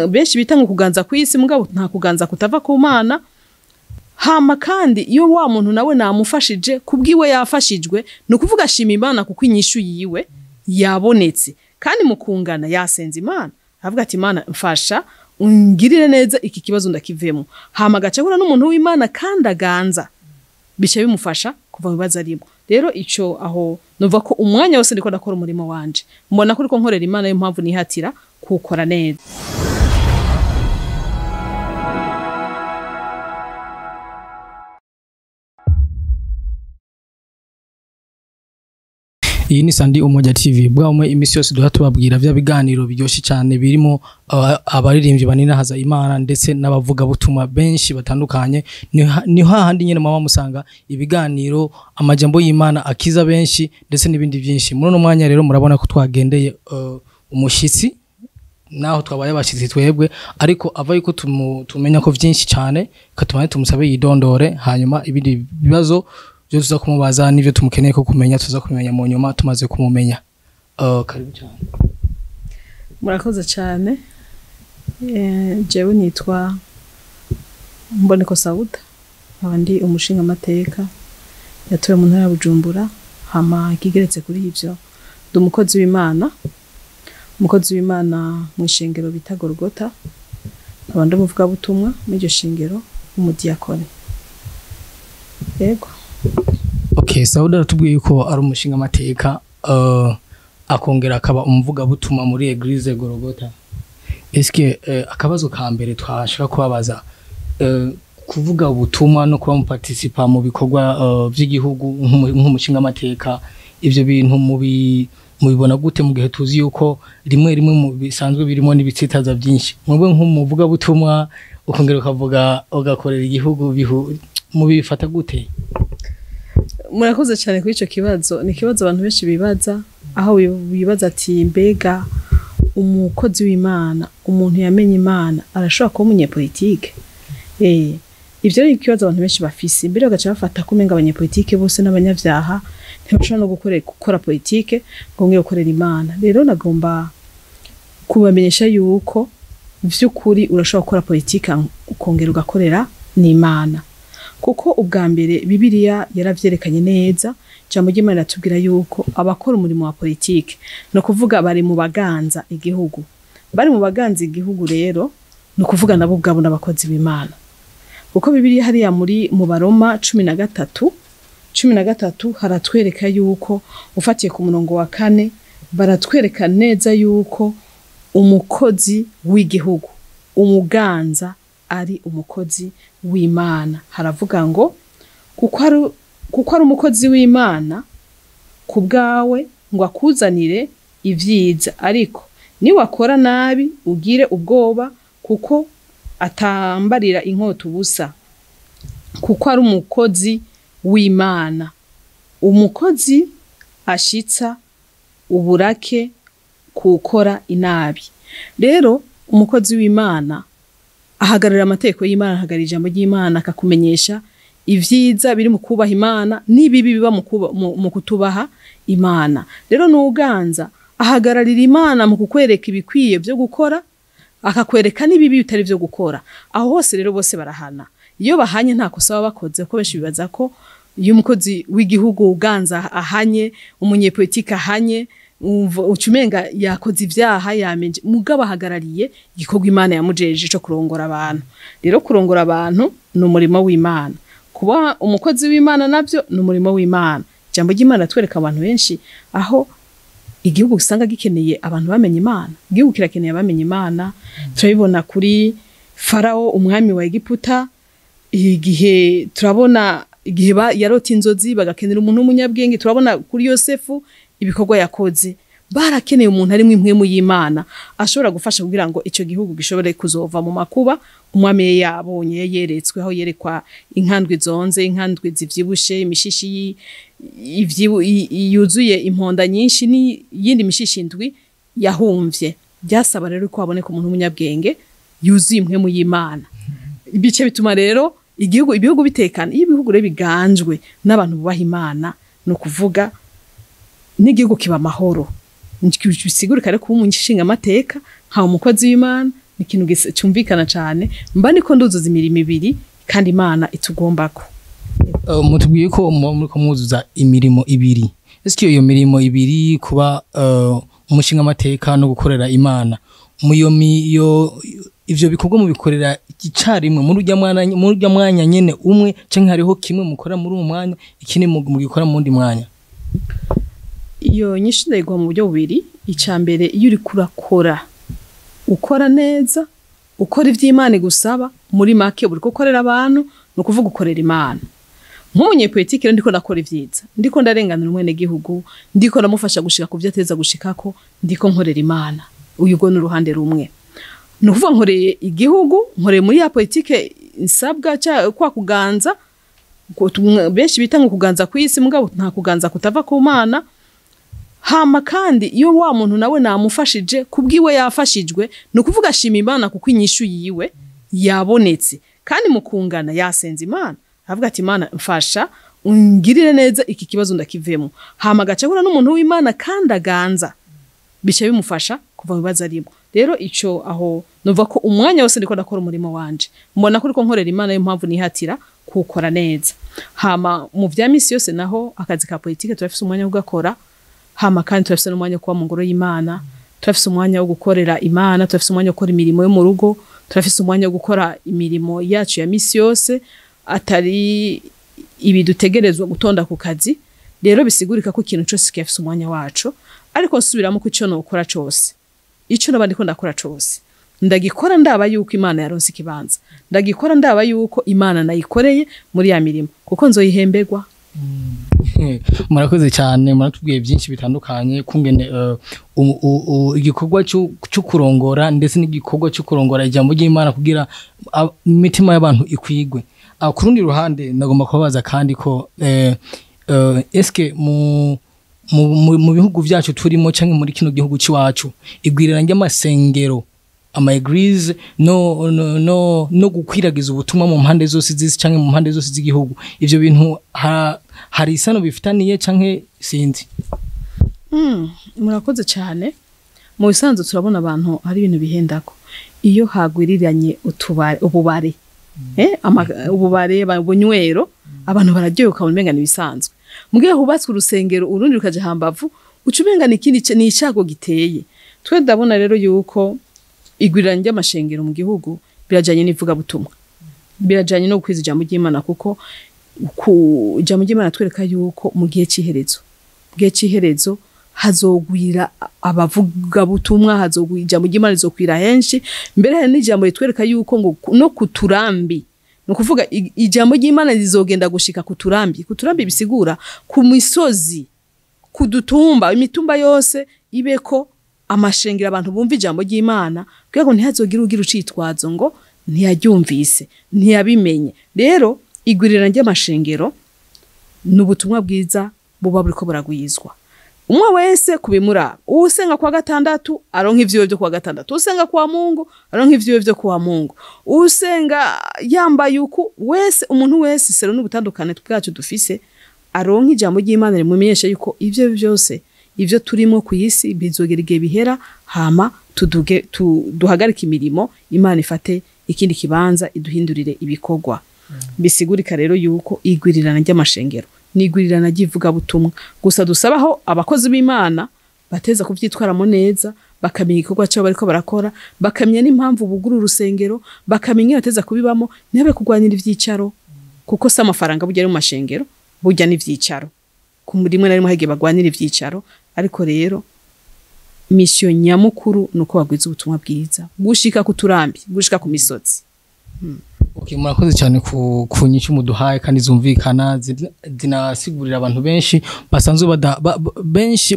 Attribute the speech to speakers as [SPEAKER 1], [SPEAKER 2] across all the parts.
[SPEAKER 1] benshi bita ngo kuganza kw'isi mugabo nta kuganza kutava ku Mana. Hama kandi iyo wa muntu nawe namufashije kubwiwe yafashijwe no kuvuga ashima Imana kuko inyishu yiwe yabonetse kandi mukungana yasenze Imana avuga ati Imana mfasha ungirire neza iki kibazo ndakivemo. Hama gacahura n'umuntu w'Imana kandi aganza bice bimufasha kuva mu bibazo arimo. Rero ico aho nova ko umwanya wose ndiko ndakora umurimo wanje mbona ko riko nkorera Imana yo mpamvu nihatira kukora neza.
[SPEAKER 2] Iyi ni Sandi Umoja TV bwamwe imisi yose duha tubabwira vya biganiro biryoshye cyane birimo abaririmbyi baninahaza Imana ndetse n'abavuga butuma benshi batandukanye ni hahandi nyene mama musanga ibiganiro amajambo y'Imana akiza benshi ndetse n'ibindi byinshi. Muri no mwanya rero murabona ko twagendeye umushitsi naho twabaye abashitsi twebwe ariko ava yuko tumenya ko byinshi cyane katumane tumusabe yidondore hanyuma ibindi bibazo byo tuza kumubaza nivyo tumukeneye ko kumenya tuza kumenya mu nyuma tumaze kumumenya. Karibu cyane.
[SPEAKER 1] Murakoze cyane. Jewe nitwa Mboneko Sauda abandi umushinga amateka yatowe mu ntara ya Bujumbura hama kigeretse kuri ivyo ndumukozi w'Imana mu ishengero bita Golgotha abandi muvuga butumwa muri iryo shengero umudiyakoni. Yego.
[SPEAKER 2] Okay, Sauda ratubwiye ko ari umushinga amateka akongera akaba umuvuga butuma muri Eglise Golgotha. Eske akabazo ka mbere twashaka kubabaza kuvuga ubutumwa no kuba muparticipa mu bikorwa by'igihugu nk'umushinga amateka ivyo bintu mubibona gute mu gihe tuzi yuko rimwe mu bisanzwe birimo n'ibitsitaza byinshi mwebwe nk'umuvuga butumwa ukongera ukavuga ugakorera igihugu mubifata gute?
[SPEAKER 1] Murakoze cyane kuri ico kibazo. Ni kibazo abantu benshi bibaza aho bibaza ati mbega umukozi w'Imana umuntu yamenye Imana arashobora kuba umunyepolitike? Ivyo ni kibazo abantu benshi bafise mbere bagaca bafata kumenga abanyepolitike bose n'abanyavyaha ntibashobora no gukora politike ngo ngiye gukorera Imana. Rero nagomba kubamenyesha yuko vy'ukuri urashobora gukora politike ukongera ugakorera n'Imana kuko ubwa mbere Bibiliya yaravyerekanye neza. Jambo ry'Imana ratubwira yuko abakora umurimo wa politike no kuvuga bari mu baganza igihugu. Bari mu baganza igihugu rero no kuvuga nabo ubwabo n'abakozi b'Imana. Kuko Bibiliya hariya mu Baroma 13 haratwereka yuko ufatiye ku murongo wa 4 baratwereka neza yuko umukozi w'igihugu umuganza ari umukozi w'Imana. Haravuga ngo kuko ari umukozi w'Imana kubgawe ngo akuzanire ivyiza ariko ni wakora nabi ugire ubwoba kuko atambarira inkota ubusa kuko ari umukozi w'Imana. Umukozi ashitsa uburake kukora inabi. Rero umukozi w'Imana ahagarara amateko y'Imana ahagarara ijambo ry'Imana akakumenyesha ivyiza biri mu kubaha Imana n'ibibi biba mu kutubaha Imana. Rero n'uganza ahagararira Imana mu kukwereka ibikwiye byo gukora akakwereka n'ibibi bitari byo gukora. Aho hose rero bose barahana. Iyo bahanye nta kosa baba bakoze ko benshi bibaza ko iyo umukozi w'igihugu uganza ahanye umunyepolitike ahanye ucumenga yakoze ivyaha yamenje mugabo ahagarariye igikorwa Imana yamujeje cyo kurongora abantu. Rero kurongora abantu ni umurimo w'Imana. Kuba umukozi w'Imana navyo ni umurimo w'Imana. Jambo ry'Imana twereka abantu benshi aho igihugu usanga gikeneye abantu bamenye Imana. Igihugu kirakeneye abamenye Imana. Turabibona kuri Farao umwami wa Egiputa igihe turabona igihe yarota inzozi bagakenera umuntu w'umunyabwenge. Turabona kuri Yosefu ibikorwa yakoze barakeneye umuntu ari mwimwe y'Imana ashobora gufasha kugira ngo ico gihugu gishobore kuzova mu makuba. Umwami yabonye yeretswe aho yerekwa inkandwe zonze inkandwe zivyibushe imishishi yuzuye imponda nyinshi ni yindi mishishi indwi yahumvye. Byasaba rero ko haboneka umuntu w'umunyabwenge yuzuye imwe y'Imana. Bice bituma rero ibihugu bitekana. Iyo ibihugu rero biganjwe n'abantu bubaha Imana no kuvuga n'igihugu kiba mahoro. Bisigurika rero kuba umushinga amateka nka umukozi w'Imana ni ikintu cyumvikana cyane mba niko nduzuza imirimo ibiri kandi Imana itugombako.
[SPEAKER 2] Mutubwiye ko muri ko muzuza imirimo ibiri. Ese iyo mirimo ibiri kuba umushinga amateka no gukorera Imana muyo ivyo bikorwa mu bikorera icarimwe muri urya mwanya nyene umwe canke hariho kimwe mukora muri uwo mwanya ikindi mu gikora mu wundi mwanya?
[SPEAKER 1] Iyo nyinshi ndayigwa mu buryo bubiri. Icambere iyo uri kurakora ukora neza ukora ivy'Imana gusaba muri make buri gukorera abantu no kuvuga ukorera Imana. Nk'umunyepolitike ndiko nakora ivyiza, ndiko ndarenganira umwene gihugu, ndiko ndamufasha gushika ku vyateza gushikako, ndiko nkorera Imana. Uyu go n'uruhande rumwe. Nukuvuga nkoreye igihugu, nkoreye muri ya politike nsabwa kwa kuganza, benshi bita ngo kuganza kw'isi mugabo nta kuganza kutava ku Mana. Hama kandi iyo wa muntu nawe namufashije kubwiwe yafashijwe no kuvuga shima Imana kuko inyishu yiwe yabonetse kandi mukungana yasenze Imana avuga ati Imana mfasha ungirire neza iki kibazo ndakivemo. Hama gacahura n'umuntu w'Imana kandi aganza bica bimufasha kuva mu bibazo arimo. Rero ico aho nova ko umwanya wose ndiko ndakora umurimo wanje mbona ko nkorera Imana yo mpamvu nihatira kukora neza. Hama mu vya misi yose naho akazi ka politike turafise umwanya wo gukora. Hama kandi turafise n'umwanya kuba mu ngoro y'Imana, turafise umwanya wo gukorera Imana, turafise umwanya wo gukora imirimo yo mu rugo, turafise umwanya wo gukora imirimo yacu ya misi yose atari ibi dutegerezwa gutonda ku kazi. Rero bisigurika ko ikintu cyose kifise umwanya wacu, ariko nsubiramo ko ico no gukora cyose ico nabandi ko ndakora cyose ndagikora ndaba yuko Imana yaronse ikibanza, ndagikora ndaba yuko Imana nayikoreye muri ya mirimo kuko nzoyihemberwa.
[SPEAKER 2] Murakoze cyane, muratubwiye byinshi bitandukanye kungene igikorwa cyo kurongora ndetse n'igikorwa cyo kurongora ijambo ry'Imana kugira imitima y'abantu ikwigwe. Ku rundi ruhande nagomba kubabaza kandi ko eske mu bihugu byacu turimo canke muri kino gihugu ciwacu igwirira ry'amasengero ama eglise no gukwiragiza ubutumwa mu mpande zose z'isi canke mu mpande zose z'igihugu, ivyo bintu hari isano bifitaniye canke sinzi?
[SPEAKER 1] Murakoze cyane. Mu bisanzwe turabona abantu hari ibintu bihendako iyo hagwiriranye ububare ububare bunywero abantu bararyoka umenga nibisanzwe. Mugihe hubatswe urusengero urundi rukaje hambavu ucumenga nikindi ni icago giteye. Twe ndabona rero yuko igwiriranye ry'amashengero mu gihugu birajanye n'ivuga butumwa, birajanye no kwiza ijambo ry'Imana kuko ku ijambo ry'Imana twereka yuko mu gihe cy'iherezo hazogwira abavuga butumwa, hazogwira ijambo ry'Imana rizokwira henshi. Mbere hari n'ijambo ritwereka yuko ngo no kuturambi no kuvuga ijambo ry'Imana rizogenda gushika kuturambi bisigura ku misozi, kudutumba, imitumba yose ibeko amashengero abantu bumva ijambo ry'Imana kugira ngo ntihazogira ugira ucitwazo ngo ntiyaryumvise ntiyabimenye. Rero igwirirana ry'amashengero n'ubutumwa bwiza buba buriko buragwizwa. Umwe wese kubimura, usenga kwa gatandatu aronka ivyiwe byo kwa gatandatu, usenga kwa Mungu aronka ivyiwe byo kwa Mungu, usenga yambaye uku wese, umuntu wese sero n'ubutandukane bwacu dufise aronka ijambo ry'Imana rimumenyesha yuko ivyo byose ivyo turimo ku isi bizogera igihe bihera, hama duhagarika imirimo Imana ifate ikindi kibanza iduhindurire ibikorwa. Bisigurika rero yuko igwirirana ry'amashengero nigwirirana ry'ivuga butumwa gusa dusabaho abakozi b'Imana bateza kuvyitwaramo neza, bakamenya igikorwa cyo bariko barakora, bakamenya n'impamvu buguru urusengero, bakamenya bateza kubibamo, ntibe kugwanira ivyicaro kuko sa amafaranga burya ari mu mashengero burya n'ivyicaro ku murimwe narimo hege bagwanira ivyicaro. Ariko rero mission nyamukuru nuko bagwiza ubutumwa bwiza gushika kuturambi, gushika ku misozi.
[SPEAKER 2] Okay, murakoze cyane ku nyinshi muduhaye kandi zumvikana zinasigurira abantu benshi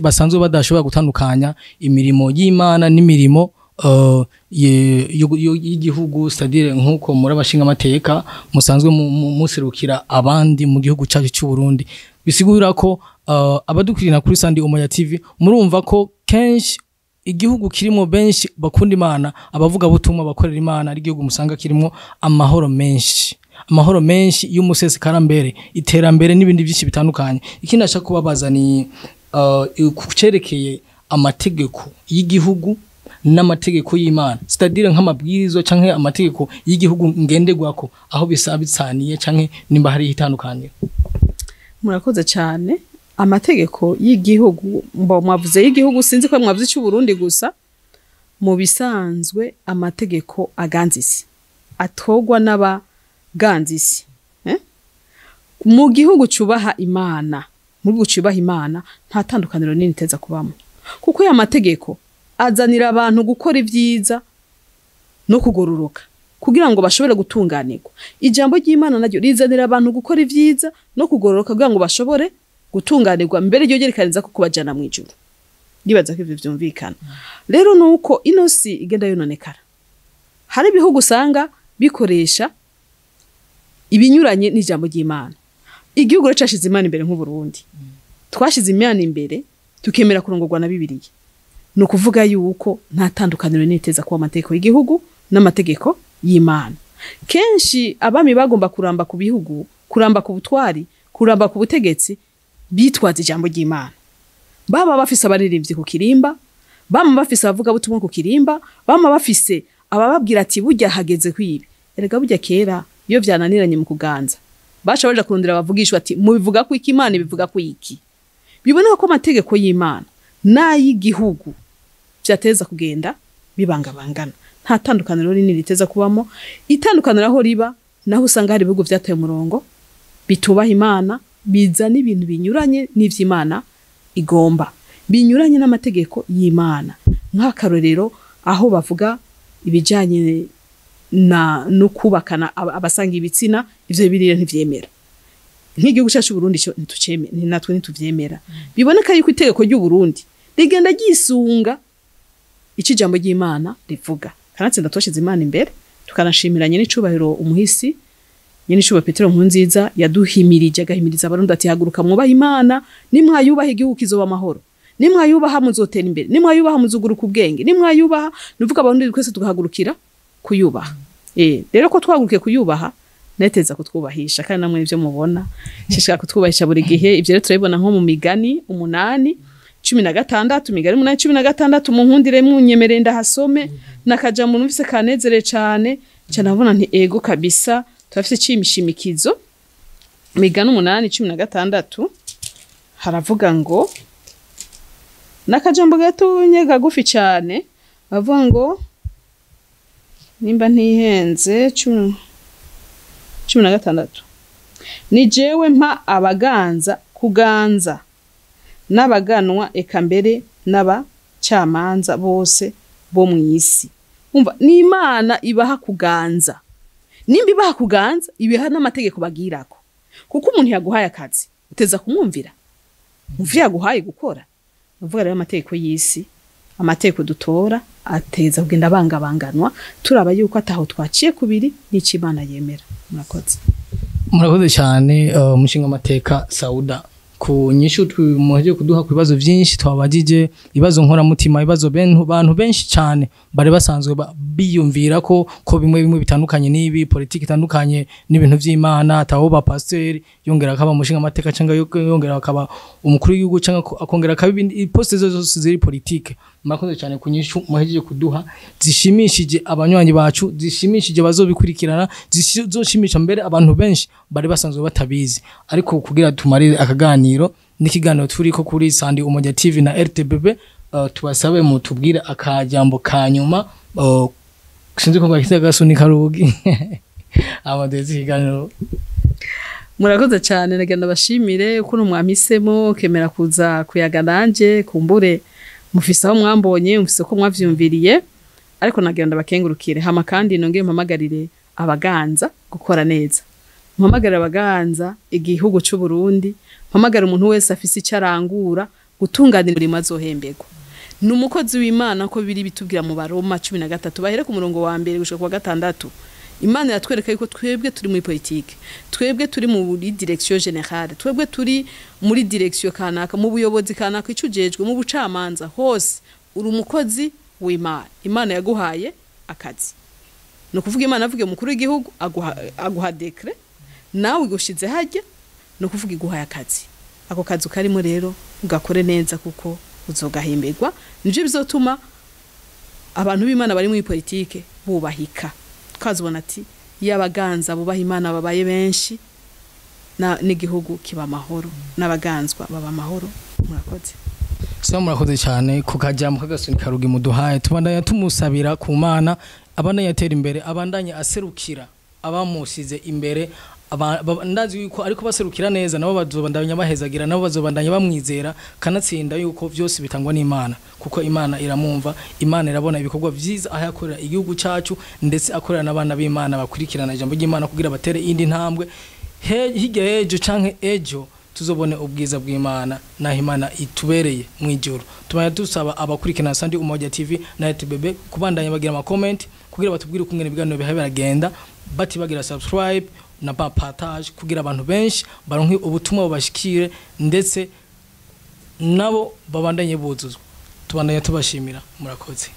[SPEAKER 2] basanzwe badashobora gutandukanya imirimo y'Imana n'imirimo y'igihugu, c'est-à-dire nkuko muri abashinga amateka musanzwe muserukira abandi mu gihugu cyacu cy'u Burundi. Bisigura ko abadukurira kuri Sandi Umoya TV murumva ko kenshi igihugu kirimo benshi bakunda Imana, abavuga butumwa bakorera Imana, ari igihugu musanga kirimo amahoro menshi y'umusesekara mbere, iterambere n'ibindi byinshi bitandukanye. Ikindi ashaka kubabaza ni kucerekeye amategeko y'igihugu n'amategeko y'Imana c'est-à-dire nk'amabwirizo canke amategeko y'igihugu ngenderwako aho bisabitsaniye canke nimba hari itandukaniro
[SPEAKER 1] murakoze cyane amategeko y'igihugu mwavuze y'igihugu sinzi ko mwavuze cy'u Burundi gusa mu bisanzwe amategeko aganzisi atogwa n'abaganzisi mu gihugu cyubaha Imana mu gihugu cyubaha Imana nta tandukaniro nini teza kubamo kuko ya mategeko azanira abantu gukora ibyiza no kugororoka kugira ngo bashobore gutunganirwa ijambo ry'Imana naryo rizanira abantu gukora ibyiza no kugororoka kugira ngo bashobore gutunganirwa mbere ryo gerekaniza ko kubajana mu ijuru nibaza ko ivyo vyumvikana rero nuko ino si igenda yononekara hari ibihugu usanga bikoresha ibinyuranye n'ijambo ry'Imana igihugu rero cashize Imana imbere nk'u Burundi twashize Imana imbere tukemera kurongorwa na Bibiliya no kuvuga yuko nta tandukaniro niteza kuba amategeko y'igihugu n'amategeko y'Imana kenshi abami bagomba kuramba ku bihugu kuramba ku butwari kuramba ku butegetsi bitwaza ijambo ry'Imana baba bafise abaririmbyi ku kirimba bama bafise abavuga butumwa ku kirimba bama bafise abababwira ati burya hageze kwibi erega burya kera iyo vyananiranye mu kuganza bashabaje kurondera bavugishwa ati mubivuga ko iki Imana bivuga ko iki biboneka ko amategeko y'Imana n'ay'igihugu byateza kugenda bibangabangana nta tandukaniro rinini riteza kubamo itandukaniro aho riba naho usanga hari ibihugu vyataye umurongo bitubaha Imana bizana ibintu binyuranye n'ivy'Imana igomba binyuranye n'amategeko y'Imana nk'akarorero aho bavuga ibijanye no kubakana abasanga ibitsina ivyo birire ntivyemera nk'igihugu cyacu Burundi cyo ntituceme natwe ntituvyemera biboneka yuko itegeko ry'u Burundi rigenda gisunga ijambo ry'Imana rivuga kanatse ndatoshize Imana imbere tukanashimiranye n'icubahiro umuhisi nyene icubahiro Petero Nkurunziza yaduhimirije agahimiriza abarundi ati haguruka mwubaha Imana nimwayubaha igihugu kizoba amahoro nimwayubaha muzotera imbere nimwayubaha muzuguruka ubwenge nimwayubaha nuvuga abarundi twese tugahagurukira kuyubaha rero ko twagurukiye kuyubaha neteza kutwubahisha kandi namwe ivyo mubona shishaka kutwubahisha buri gihe ivyo rero turabibona nko mu migani 8:16 migani 8:16 mu nkundire munyemerere ndahasome nakaja mu numvise kanezere cyane nabona nti ego kabisa turafite cimishimikizo migani 8:16 haravuga ngo nakajambo gato nyega gufi cyane bavuga ngo nimba ntihenze 16 ni jewe mpa abaganza kuganza n'abaganwa eka mbere n'abacamanza bose bo mu isi umva ni Imana ibaha kuganza nimba ibaha kuganza ibiha n'amategeko bagirako kuko umuntu yaguhaye akazi uteza kumwumvira muvya yaguhaye gukora uvuga rero amategeko y'isi amategeko dutora ateza kugenda bangabanganwa turaba yuko ataho twaciye kubiri n'iki Imana yemera
[SPEAKER 2] murakoze cyane umushinga amateka Sauda ku nyishu tumuheje kuduha ku bibazo byinshi twabagije ibibazo nkora mutima ibibazo bantu benshi cyane bari basanzwe biyumvira ko bimwe bitandukanye n'ibi politiki itandukanye n'ibintu by'Imana ataho ba pasteur yongera akaba umushinga amateka cyangwa yongera akaba umukuru w'igihugu cyangwa akongera akaba ibindi poste zose ziri politiki murakoze cyane ku nyishu muheje kuduha zishimishije abanywanyi bacu zishimishije bazobikurikirana zizoshimisha mbere abantu benshi bari basanzwe batabizi ariko kugira tumarire akaganiro n'ikiganiro turiko kuri Sandi Umoja TV na RTBB tubasabe mu tubwire akajambo kanyuma sinzi ko ngakita gasuni karugi abadezi kiganiro
[SPEAKER 1] murakoze cyane nagenda bashimire uko numwamisemo kemera kuza kuyaga nanje kumbure mufise aho mwambonye mufise ko mwavyumviriye ariko nagenda bakengurukire hama kandi nongeye mpamagarire abaganza gukora neza mpamagarira abaganza igihugu cy'u Burundi mpamagara umuntu wese afise icyarangura gutunganira urimo azohembegwa numukozi w'Imana ko biri bitubwira mu Baroma 13 bahere ku murongo wa mbere gushika kwa gatandatu Imana yatwereka yuko twebwe turi muri politike twebwe turi muri direction générale twebwe turi muri direction kanaka mu buyobozi kanaka icujejwe mu bucamanza hose uri umukozi w'Imana Imana yaguhaye akazi no kuvuga Imana avuge mukuru w'igihugu aguha decret nawe igushize hajya no kuvuga iguhaye akazi ako kazi karimo rero ugakore neza kuko uzogahembegwa nivyo bizotuma abantu b'Imana bari muri politike bubahika twazibona ati yabaganza bubaha Imana babaye benshi n'igihugu kiba amahoro n'abaganzwa baba amahoro. Murakoze.
[SPEAKER 2] So murakoze cyane ku kajambo kagasunika rugi muduhaye tubandanya tumusabira ku Mana abandanya yatera imbere abandanya aserukira abamusize imbere ndazi yuko ariko baserukira neza nabo bazobandanya bahezagira nabo bazobandanya bamwizera kanatsinda yuko byose bitangwa n'Imana kuko Imana iramumva Imana irabona ibikorwa byiza aho yakorera igihugu cyacu ndetse akorera n'abana b'Imana bakurikirana ijambo ry'Imana kugira batere indi ntambwe hirya ejo canke ejo tuzobone ubwiza bw'Imana naho Imana itubereye mu ijuru. Tumaya dusaba abakurikirana Sandi Umoja TV na ETBB kubandanya bagira ama comment kugira batubwire ukungene ibiganiro bihaye baragenda bati bagira subscribe na partage kugira abantu benshi baronke ubutumwa bubashikire ndetse nabo babandanye buzuzwa. Tubandanye tubashimira. Murakoze.